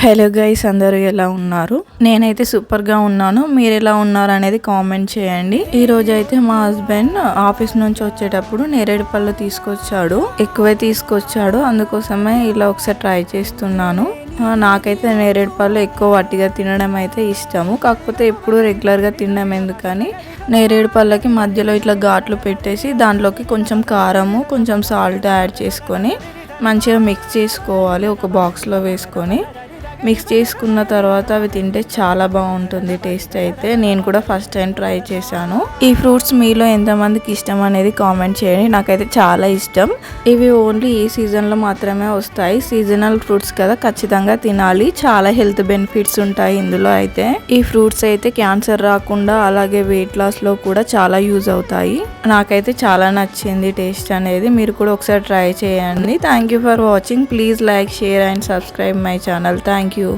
Hello guys, అందరూ ఎలా ఉన్నారు? నేనైతే సూపర్గా ఉన్నాను. మీరు ఎలా ఉన్నారు అనేది కామెంట్ చేయండి. ఈ రోజు అయితే మా హస్బెండ్ ఆఫీస్ నుంచి వచ్చేటప్పుడు నేరేడు పళ్ళు తీసుకొచ్చాడు. ఎక్కువే తీసుకొచ్చాడు, అందుకోసమే ఇలా ఒకసారి ట్రై చేస్తున్నాను. నాకైతే నేరేడు పళ్ళు ఎక్కువ వట్టిగా తినడం అయితే ఇష్టము. కాకపోతే ఎప్పుడు రెగ్యులర్గా తినడం ఎందుకని నేరేడు పళ్ళకి మధ్యలో ఇట్లా ఘాట్లు పెట్టేసి దాంట్లోకి కొంచెం కారము, కొంచెం సాల్ట్ యాడ్ చేసుకొని మంచిగా మిక్స్ చేసుకోవాలి. ఒక బాక్స్లో వేసుకొని మిక్స్ చేసుకున్న తర్వాత అవి తింటే చాలా బాగుంటుంది టేస్ట్ అయితే. నేను కూడా ఫస్ట్ టైం ట్రై చేశాను. ఈ ఫ్రూట్స్ మీలో ఎంతమందికి ఇష్టం అనేది కామెంట్ చేయండి. నాకైతే చాలా ఇష్టం. ఇవి ఓన్లీ ఈ సీజన్లో మాత్రమే వస్తాయి. సీజనల్ ఫ్రూట్స్ కదా, ఖచ్చితంగా తినాలి. చాలా హెల్త్ బెనిఫిట్స్ ఉంటాయి ఇందులో అయితే. ఈ ఫ్రూట్స్ అయితే క్యాన్సర్ రాకుండా అలాగే వెయిట్ లాస్లో కూడా చాలా యూజ్ అవుతాయి. నాకైతే చాలా నచ్చింది టేస్ట్ అనేది. మీరు కూడా ఒకసారి ట్రై చేయండి. Thank you for watching. Please like, share and subscribe my channel. Thank you.